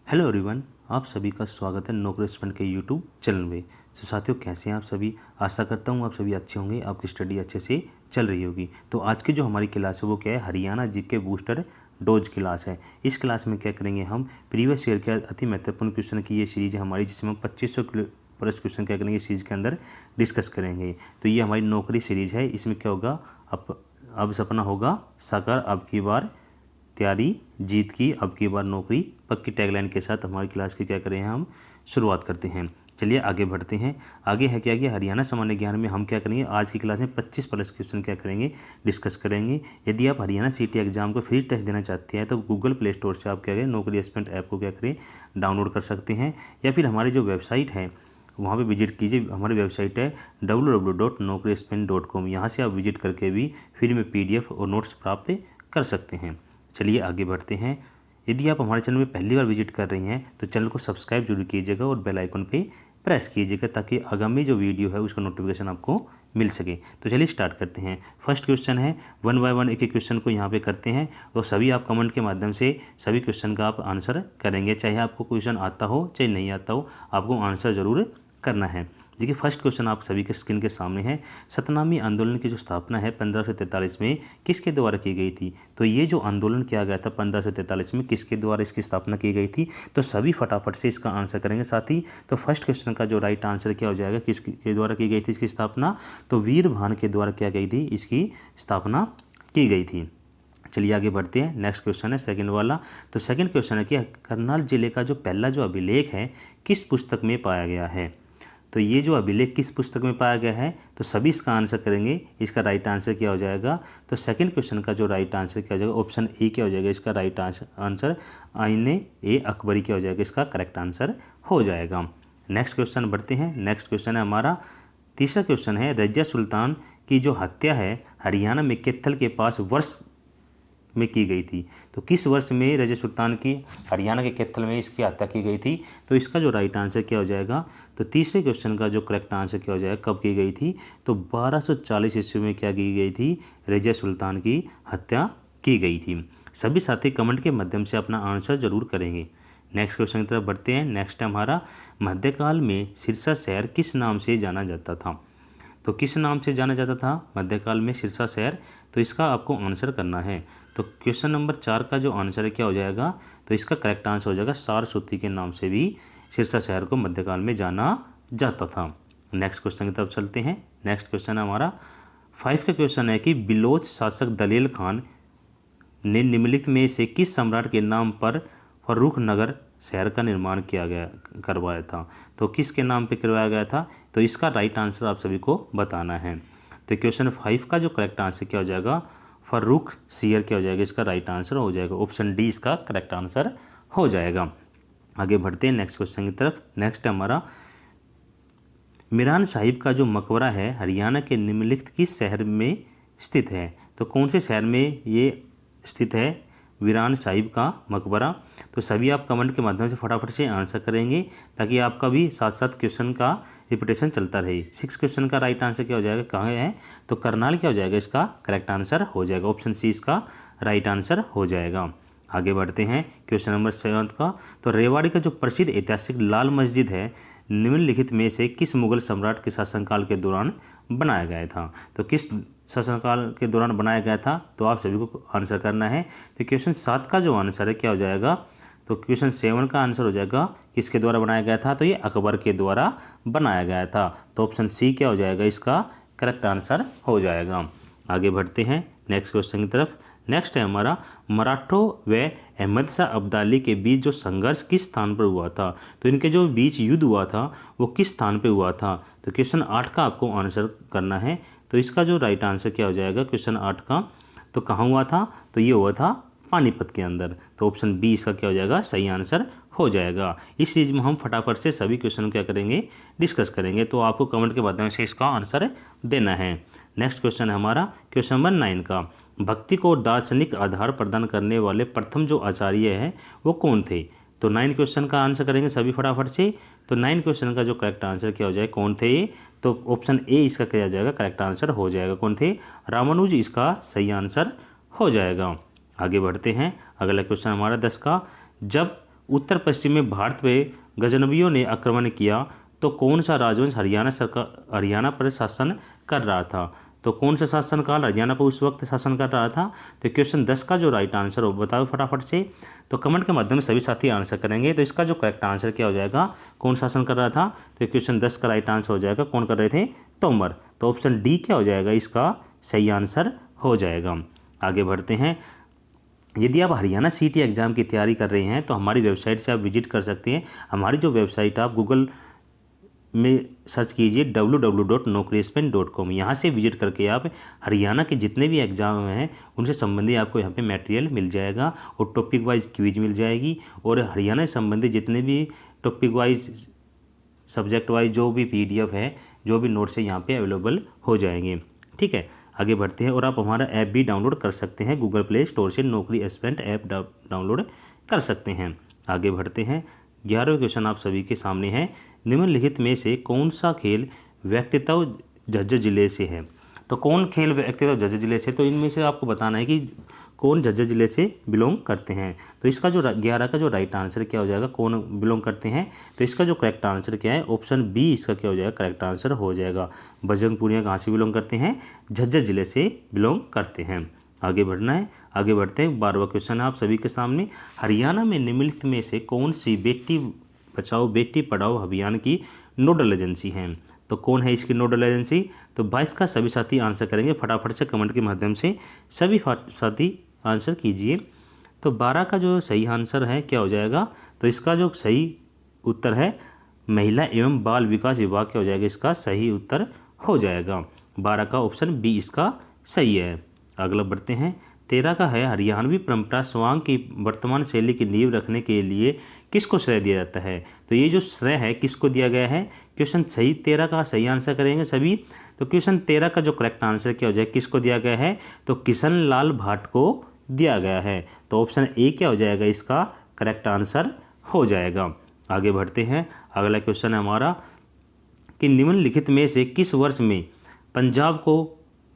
Hello everyone, आप सभी का स्वागत है नौकरी एक्सपर्ट के यूट्यूब चैनल में। तो साथियों, कैसे हैं आप सभी। आशा करता हूँ आप सभी अच्छे होंगे, आपकी स्टडी अच्छे से चल रही होगी। तो आज की जो हमारी क्लास है वो क्या है, Haryana GK booster dose class है। इस क्लास में क्या करेंगे हम, प्रीवियस ईयर के अति महत्वपूर्ण क्वेश्चन की ये सीरीज है हमारी, जिसमें हम 2500 प्लस क्वेश्चन क्या करेंगे इस सीरीज के अंदर डिस्कस करेंगे। तो ये हमारी नौकरी सीरीज है। इसमें क्या होगा, अब सपना होगा साकार, अब की बार तैयारी जीत की, अब की बार नौकरी पक्की टैगलाइन के साथ हमारी क्लास की क्या करें हम शुरुआत करते हैं। चलिए आगे बढ़ते हैं। आगे है क्या कि हरियाणा सामान्य ज्ञान में हम क्या करेंगे, आज की क्लास में 25 प्लस क्वेश्चन क्या करेंगे, डिस्कस करेंगे। यदि आप हरियाणा सीटी एग्जाम को फ्री टेस्ट देना चाहते हैं तो गूगल प्ले स्टोर से आप क्या करें, नौकरी एक्सपर्ट ऐप को क्या करें डाउनलोड कर सकते हैं, या फिर हमारी जो वेबसाइट है वहाँ पे विजिट कीजिए। हमारी वेबसाइट है www.naukriexpert.com। यहाँ से आप विजिट करके भी फ्री में PDF और नोट्स प्राप्त कर सकते हैं। चलिए आगे बढ़ते हैं। यदि आप हमारे चैनल में पहली बार विजिट कर रही हैं तो चैनल को सब्सक्राइब जरूर कीजिएगा और बेल आइकन पे प्रेस कीजिएगा, ताकि आगामी जो वीडियो है उसका नोटिफिकेशन आपको मिल सके। तो चलिए स्टार्ट करते हैं। फर्स्ट क्वेश्चन है, 1 बाय 1 एक एक क्वेश्चन को यहाँ पे करते हैं और सभी आप कमेंट के माध्यम से सभी क्वेश्चन का आप आंसर करेंगे। चाहे आपको क्वेश्चन आता हो चाहे नहीं आता हो, आपको आंसर ज़रूर करना है। देखिए फर्स्ट क्वेश्चन आप सभी के स्क्रीन के सामने है। सतनामी आंदोलन की जो स्थापना है 1543 में किसके द्वारा की गई थी। तो ये जो आंदोलन किया गया था 1543 में, किसके द्वारा इसकी स्थापना की गई थी। तो सभी फटाफट से इसका आंसर करेंगे साथी। तो फर्स्ट क्वेश्चन का जो राइट आंसर क्या हो जाएगा, किसके द्वारा की गई थी इसकी स्थापना। तो वीर भान के द्वारा क्या गई थी, इसकी स्थापना की गई थी। चलिए आगे बढ़ते हैं। नेक्स्ट क्वेश्चन है सेकंड वाला। तो सेकंड क्वेश्चन है कि करनाल जिले का जो पहला जो अभिलेख है किस पुस्तक में पाया गया है। तो ये जो अभिलेख किस पुस्तक में पाया गया है, तो सभी इसका आंसर करेंगे। इसका राइट आंसर क्या हो जाएगा। तो सेकंड क्वेश्चन का जो राइट आंसर क्या हो जाएगा, ऑप्शन ए क्या हो जाएगा इसका राइट आंसर, आईने ए अकबरी क्या हो जाएगा इसका करेक्ट आंसर हो जाएगा। नेक्स्ट क्वेश्चन बढ़ते हैं। नेक्स्ट क्वेश्चन है हमारा तीसरा क्वेश्चन है, रजिया सुल्तान की जो हत्या है हरियाणा में कैथल के पास वर्ष में की गई थी। तो किस वर्ष में रजिया सुल्तान की हरियाणा के कैथल में इसकी हत्या की गई थी। तो इसका जो राइट आंसर क्या हो जाएगा। तो तीसरे क्वेश्चन का जो करेक्ट आंसर क्या हो जाएगा, कब की गई थी। तो 1240 ईस्वी में क्या की गई थी, रजिया सुल्तान की हत्या की गई थी। सभी साथी कमेंट के माध्यम से अपना आंसर जरूर करेंगे। नेक्स्ट क्वेश्चन की तरफ बढ़ते हैं। नेक्स्ट है हमारा, मध्यकाल में सिरसा शहर किस नाम से जाना जाता था। तो किस नाम से जाना जाता था मध्यकाल में सिरसा शहर। तो इसका आपको आंसर करना है। तो क्वेश्चन नंबर 4 का जो आंसर है क्या हो जाएगा। तो इसका करेक्ट आंसर हो जाएगा सारस्वती के नाम से भी सिरसा शहर को मध्यकाल में जाना जाता था। नेक्स्ट क्वेश्चन की तरफ चलते हैं। नेक्स्ट क्वेश्चन है हमारा 5 का क्वेश्चन है कि बिलोच शासक दलेल खान ने निम्नलिखित में से किस सम्राट के नाम पर फर्रुख नगर शहर का निर्माण करवाया था। तो किसके नाम पे करवाया गया था। तो इसका राइट आंसर आप सभी को बताना है। तो क्वेश्चन 5 का जो करेक्ट आंसर क्या हो जाएगा, फर्रुख सियर क्या हो जाएगा इसका राइट आंसर हो जाएगा, ऑप्शन डी इसका करेक्ट आंसर हो जाएगा। आगे बढ़ते हैं नेक्स्ट क्वेश्चन की तरफ। नेक्स्ट है हमारा, मीरान साहिब का जो मकबरा है हरियाणा के निम्नलिखित किस शहर में स्थित है। तो कौन से शहर में ये स्थित है वीरान साहिब का मकबरा। तो सभी आप कमेंट के माध्यम से फटाफट से आंसर करेंगे, ताकि आपका भी साथ साथ क्वेश्चन का रिपीटेशन चलता रहे। 6 क्वेश्चन का राइट आंसर क्या हो जाएगा, कहाँ है। तो करनाल क्या हो जाएगा इसका करेक्ट आंसर हो जाएगा, ऑप्शन सी इसका राइट आंसर हो जाएगा। आगे बढ़ते हैं क्वेश्चन नंबर 7 का। तो रेवाड़ी का जो प्रसिद्ध ऐतिहासिक लाल मस्जिद है निम्नलिखित में से किस मुगल सम्राट के शासनकाल के दौरान बनाया गया था। तो किस शासनकाल के दौरान बनाया गया था, तो आप सभी को आंसर करना है। तो क्वेश्चन 7 का जो आंसर है क्या हो जाएगा। तो क्वेश्चन 7 का आंसर हो जाएगा किसके द्वारा बनाया गया था। तो ये अकबर के द्वारा बनाया गया था। तो ऑप्शन सी क्या हो जाएगा इसका करेक्ट आंसर हो जाएगा। आगे बढ़ते हैं नेक्स्ट क्वेश्चन की तरफ। नेक्स्ट है हमारा, मराठों व अहमद शाह अब्दाली के बीच जो संघर्ष किस स्थान पर हुआ था। तो इनके जो बीच युद्ध हुआ था वो किस स्थान पर हुआ था। तो क्वेश्चन 8 का आपको आंसर करना है। तो इसका जो राइट आंसर क्या हो जाएगा क्वेश्चन 8 का, तो कहाँ हुआ था। तो ये हुआ था पानीपत के अंदर। तो ऑप्शन बी इसका क्या हो जाएगा सही आंसर हो जाएगा। इस चीज़ में हम फटाफट से सभी क्वेश्चन क्या करेंगे डिस्कस करेंगे, तो आपको कमेंट के माध्यम से इसका आंसर देना है। नेक्स्ट क्वेश्चन है हमारा क्वेश्चन नंबर 9 का, भक्ति को दार्शनिक आधार प्रदान करने वाले प्रथम जो आचार्य हैं वो कौन थे। तो 9 क्वेश्चन का आंसर करेंगे सभी फटाफट से। तो 9 क्वेश्चन का जो करेक्ट आंसर क्या हो जाए, कौन थे ये। तो ऑप्शन ए इसका क्या हो जाएगा करेक्ट आंसर हो जाएगा, कौन थे रामानुज इसका सही आंसर हो जाएगा। आगे बढ़ते हैं। अगला क्वेश्चन हमारा 10 का, जब उत्तर पश्चिम में भारत पे गजनवियों ने आक्रमण किया तो कौन सा राजवंश हरियाणा पर शासन कर रहा था? तो कौन सा शासनकाल हरियाणा पर उस वक्त शासन कर रहा था? तो क्वेश्चन 10 का जो राइट आंसर हो बताओ फटाफट से। तो कमेंट के माध्यम से सभी साथी आंसर करेंगे। तो इसका जो करेक्ट आंसर क्या हो जाएगा, कौन शासन कर रहा था? तो क्वेश्चन 10 का राइट आंसर हो जाएगा, कौन कर रहे थे? तोमर। तो ऑप्शन डी क्या हो जाएगा, इसका सही आंसर हो जाएगा। आगे बढ़ते हैं। यदि आप हरियाणा सीटी एग्ज़ाम की तैयारी कर रहे हैं तो हमारी वेबसाइट से आप विजिट कर सकते हैं। हमारी जो वेबसाइट आप गूगल में सर्च कीजिए www.naukriexplain.com। यहाँ से विजिट करके आप हरियाणा के जितने भी एग्ज़ाम हैं उनसे संबंधित आपको यहाँ पे मटेरियल मिल जाएगा और टॉपिक वाइज क्विज मिल जाएगी और हरियाणा से संबंधित जितने भी टॉपिक वाइज सब्जेक्ट वाइज जो भी PDF है, जो भी नोट्स है यहाँ पे अवेलेबल हो जाएंगे। ठीक है, आगे बढ़ते हैं। और आप हमारा ऐप भी डाउनलोड कर सकते हैं, गूगल प्ले स्टोर से नौकरी एस्पिरेंट ऐप डाउनलोड कर सकते हैं। आगे बढ़ते हैं। 11वां क्वेश्चन आप सभी के सामने है। निम्नलिखित में से कौन सा खेल व्यक्तित्व झज्जर जिले से है? तो कौन खेल व्यक्तित्व झज्जर जिले से? तो इनमें से आपको बताना है कि कौन झज्जर जिले से बिलोंग करते हैं। तो इसका जो 11 का जो राइट आंसर क्या हो जाएगा, कौन बिलोंग करते हैं? तो इसका जो करेक्ट आंसर क्या है, ऑप्शन बी इसका क्या हो जाएगा, करेक्ट आंसर हो जाएगा। बजरंग पुनिया कहाँ से बिलोंग करते हैं? झज्जर जिले से बिलोंग करते हैं। आगे बढ़ना है, आगे बढ़ते हैं। 12वां क्वेश्चन है आप सभी के सामने। हरियाणा में निम्नलिखित में से कौन सी बेटी बचाओ बेटी पढ़ाओ अभियान की नोडल एजेंसी है? तो कौन है इसकी नोडल एजेंसी? तो 22 का सभी साथी आंसर करेंगे फटाफट से कमेंट के माध्यम से सभी साथी आंसर कीजिए। तो 12 का जो सही आंसर है क्या हो जाएगा, तो इसका जो सही उत्तर है महिला एवं बाल विकास विभाग क्या हो जाएगा, इसका सही उत्तर हो जाएगा। 12 का ऑप्शन बी इसका सही है। अगला बढ़ते हैं। 13 का है हरियाणवी परंपरा स्वांग की वर्तमान शैली की नींव रखने के लिए किसको श्रेय दिया जाता है? तो ये जो श्रेय है किसको दिया गया है? क्वेश्चन सही 13 का सही आंसर करेंगे सभी। तो क्वेश्चन 13 का जो करेक्ट आंसर क्या हो जाएगा, किसको दिया गया है? तो किशन लाल भाट को दिया गया है। तो ऑप्शन ए क्या हो जाएगा, इसका करेक्ट आंसर हो जाएगा। आगे बढ़ते हैं। अगला क्वेश्चन है हमारा कि निम्नलिखित में से किस वर्ष में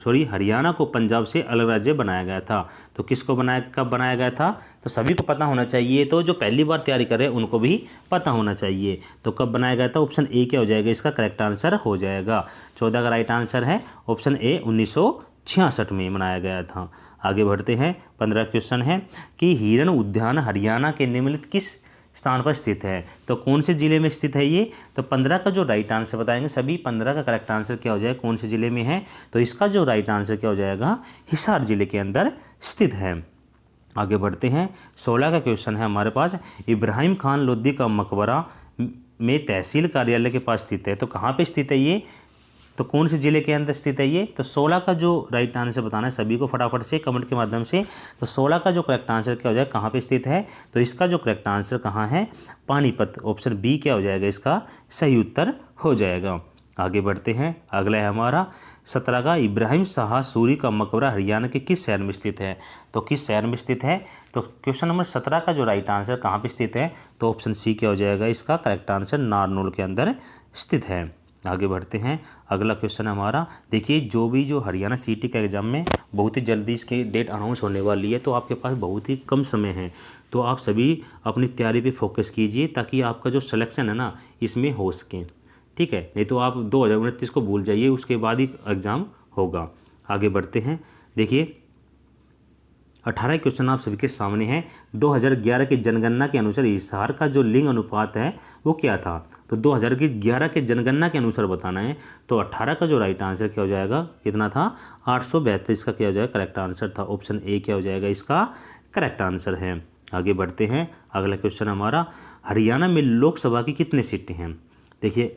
हरियाणा को पंजाब से अलग राज्य बनाया गया था? तो किसको कब बनाया गया था? तो सभी को पता होना चाहिए। तो जो पहली बार तैयारी कर रहे हैं उनको भी पता होना चाहिए। तो कब बनाया गया था? ऑप्शन ए क्या हो जाएगा, इसका करेक्ट आंसर हो जाएगा। 14 का राइट आंसर है ऑप्शन ए 1966 में बनाया गया था। आगे बढ़ते हैं। 15 क्वेश्चन है कि हिरण उद्यान हरियाणा के निम्नलिखित किस स्थान पर स्थित है? तो कौन से जिले में स्थित है ये? तो 15 का जो राइट आंसर बताएंगे सभी। 15 का करेक्ट आंसर क्या हो जाएगा, कौन से जिले में है? तो इसका जो राइट आंसर क्या हो जाएगा, हिसार जिले के अंदर स्थित है। आगे बढ़ते हैं। 16 का क्वेश्चन है हमारे पास। इब्राहिम खान लोधी का मकबरा में तहसील कार्यालय के पास स्थित है। तो कहाँ पे स्थित है ये? तो कौन से जिले के अंदर स्थित है ये? तो 16 का जो राइट आंसर बताना है सभी को फटाफट से कमेंट के माध्यम से। तो 16 का जो करेक्ट आंसर क्या हो जाएगा, कहाँ पे स्थित है? तो इसका जो करेक्ट आंसर कहाँ है, पानीपत। ऑप्शन बी क्या हो जाएगा, इसका सही उत्तर हो जाएगा। आगे बढ़ते हैं। अगला है हमारा 17 का इब्राहिम शाह सूरी का मकबरा हरियाणा के किस शहर में स्थित है? तो किस शहर में स्थित है? तो क्वेश्चन नंबर 17 का जो राइट आंसर कहाँ पे स्थित है? तो ऑप्शन सी क्या हो जाएगा, इसका करेक्ट आंसर नारनौल के अंदर स्थित है। आगे बढ़ते हैं। अगला क्वेश्चन हमारा देखिए, जो हरियाणा सीटी का एग्ज़ाम में बहुत ही जल्दी इसकी डेट अनाउंस होने वाली है, तो आपके पास बहुत ही कम समय है। तो आप सभी अपनी तैयारी पे फोकस कीजिए ताकि आपका जो सिलेक्शन है ना इसमें हो सके। ठीक है, नहीं तो आप 2029 को भूल जाइए, उसके बाद ही एग्ज़ाम होगा। आगे बढ़ते हैं। देखिए 18 क्वेश्चन आप सभी के सामने हैं। 2011 की जनगणना के अनुसार हिसार का जो लिंग अनुपात है वो क्या था? तो 2011 के जनगणना के अनुसार बताना है। तो 18 का जो राइट आंसर क्या हो जाएगा, कितना था? 872। इसका क्या हो जाएगा, करेक्ट आंसर था ऑप्शन ए क्या हो जाएगा, इसका करेक्ट आंसर है। आगे बढ़ते हैं। अगला क्वेश्चन हमारा हरियाणा में लोकसभा की कितनी सीटें हैं? देखिए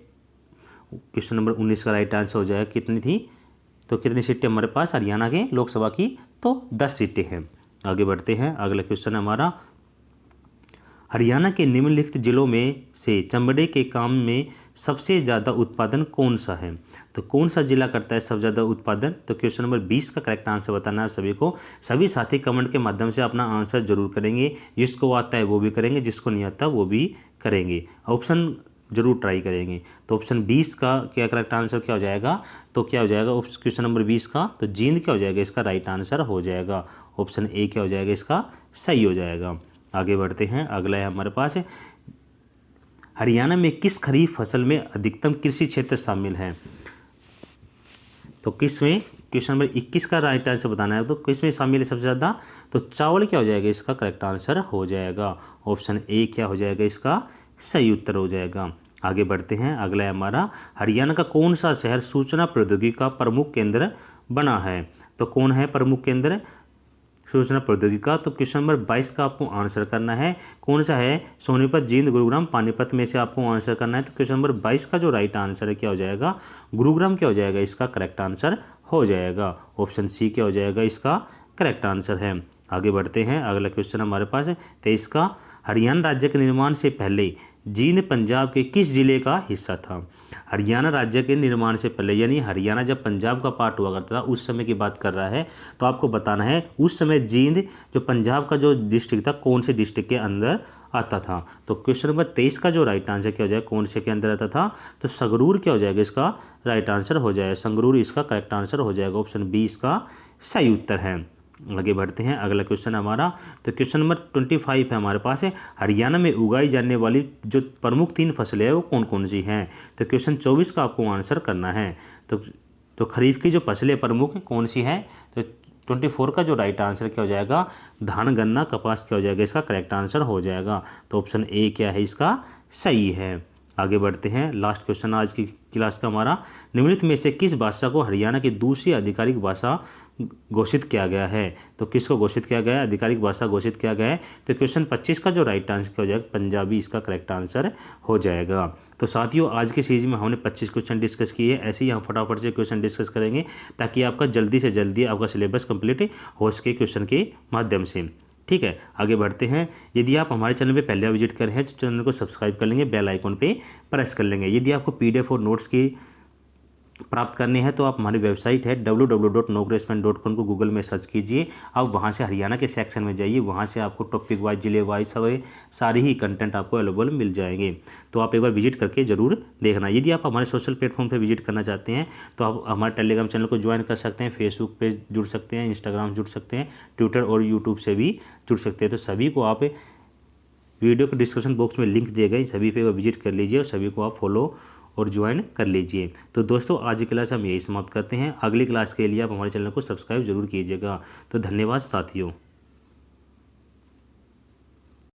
क्वेश्चन नंबर 19 का राइट आंसर हो जाएगा, कितनी थी? तो कितनी सीटें हमारे पास हरियाणा के लोकसभा की? तो 10 सीटें हैं। आगे बढ़ते हैं। अगला क्वेश्चन हमारा हरियाणा के निम्नलिखित जिलों में से चमड़े के काम में सबसे ज़्यादा उत्पादन कौन सा है? तो कौन सा जिला करता है सबसे ज़्यादा उत्पादन? तो क्वेश्चन नंबर 20 का करेक्ट आंसर बताना है सभी को। सभी साथी कमेंट के माध्यम से अपना आंसर जरूर करेंगे। जिसको आता है वो भी करेंगे, जिसको नहीं आता वो भी करेंगे। ऑप्शन जरूर ट्राई करेंगे। तो ऑप्शन 20 का क्या करेक्ट आंसर क्या हो जाएगा? तो क्या हो जाएगा क्वेश्चन नंबर 20 का? तो जींद क्या हो जाएगा, इसका राइट आंसर हो जाएगा। ऑप्शन ए क्या हो जाएगा, इसका सही हो जाएगा। आगे बढ़ते हैं, अगला है हमारे पास हरियाणा में किस खरीफ फसल में अधिकतम कृषि क्षेत्र शामिल है। तो किस में, क्वेश्चन नंबर 21 का राइट आंसर बताना है। तो किस में शामिल है सबसे ज़्यादा, तो चावल क्या हो जाएगा इसका करेक्ट आंसर हो जाएगा। ऑप्शन ए क्या हो जाएगा इसका सही उत्तर हो जाएगा। आगे बढ़ते हैं, अगला है हमारा हरियाणा का कौन सा शहर सूचना प्रौद्योगिकी का प्रमुख केंद्र बना है। तो कौन है प्रमुख केंद्र सूचना प्रौद्योगिकी का, तो क्वेश्चन नंबर 22 का आपको आंसर करना है। कौन सा है, सोनीपत, जींद, गुरुग्राम, पानीपत में से आपको आंसर करना है। तो क्वेश्चन नंबर 22 का जो राइट आंसर है क्या हो जाएगा, गुरुग्राम क्या हो जाएगा इसका करेक्ट आंसर हो जाएगा। ऑप्शन सी क्या हो जाएगा इसका करेक्ट आंसर है। आगे बढ़ते हैं, अगला क्वेश्चन हमारे पास है 23 का, हरियाणा राज्य के निर्माण से पहले जींद पंजाब के किस जिले का हिस्सा था। हरियाणा राज्य के निर्माण से पहले, यानी हरियाणा जब पंजाब का पार्ट हुआ करता था उस समय की बात कर रहा है। तो आपको बताना है उस समय जींद जो पंजाब का जो डिस्ट्रिक्ट था कौन से डिस्ट्रिक्ट के अंदर आता था। तो क्वेश्चन नंबर 23 का जो राइट आंसर क्या हो जाएगा, कौन से के अंदर आता था, तो संगरूर क्या हो जाएगा इसका राइट आंसर हो जाएगा। संगरूर इसका करेक्ट आंसर हो जाएगा। ऑप्शन बी इसका सही उत्तर है। आगे बढ़ते हैं, अगला क्वेश्चन हमारा, तो क्वेश्चन नंबर 25 है हमारे पास है, हरियाणा में उगाई जाने वाली जो प्रमुख 3 फसलें हैं वो कौन कौन सी हैं। तो क्वेश्चन 24 का आपको आंसर करना है। तो खरीफ की जो फसलें प्रमुख कौन सी हैं, तो 24 का जो राइट आंसर क्या हो जाएगा, धान, गन्ना, कपास क्या हो जाएगा इसका करेक्ट आंसर हो जाएगा। तो ऑप्शन ए क्या है इसका सही है। आगे बढ़ते हैं, लास्ट क्वेश्चन आज की क्लास का हमारा, निम्नलिखित में से किस भाषा को हरियाणा की दूसरी आधिकारिक भाषा घोषित किया गया है। तो किसको घोषित किया गया है, आधिकारिक भाषा घोषित किया गया है। तो क्वेश्चन 25 का जो राइट आंसर क्या हो जाएगा, पंजाबी इसका करेक्ट आंसर हो जाएगा। तो साथियों आज की सीरीज में हमने 25 क्वेश्चन डिस्कस किए, ऐसे ही हम फटाफट से क्वेश्चन डिस्कस करेंगे ताकि आपका जल्दी से जल्दी आपका सिलेबस कंप्लीट हो सके क्वेश्चन के माध्यम से। ठीक है, आगे बढ़ते हैं। यदि आप हमारे चैनल पे पहले विजिट कर रहे हैं तो चैनल को सब्सक्राइब कर लेंगे, बेल आइकन पे प्रेस कर लेंगे। यदि आपको पीडीएफ और नोट्स की प्राप्त करने हैं तो आप हमारी वेबसाइट है www.nogrespond.com को गूगल में सर्च कीजिए। आप वहां से हरियाणा के सेक्शन में जाइए, वहां से आपको टॉपिक वाइज, जिले वाइज सारे ही कंटेंट आपको अवेलेबल मिल जाएंगे। तो आप एक बार विजिट करके ज़रूर देखना। यदि आप हमारे सोशल प्लेटफॉर्म पर विजिट करना चाहते हैं तो आप हमारे टेलीग्राम चैनल को ज्वाइन कर सकते हैं, फेसबुक पे जुड़ सकते हैं, इंस्टाग्राम जुड़ सकते हैं, ट्विटर और यूट्यूब से भी जुड़ सकते हैं। तो सभी को आप वीडियो के डिस्क्रिप्शन बॉक्स में लिंक दिए गए, सभी पे विजिट कर लीजिए और सभी को आप फॉलो और ज्वाइन कर लीजिए। तो दोस्तों आज की क्लास हम यही समाप्त करते हैं। अगली क्लास के लिए आप हमारे चैनल को सब्सक्राइब जरूर कीजिएगा। तो धन्यवाद साथियों।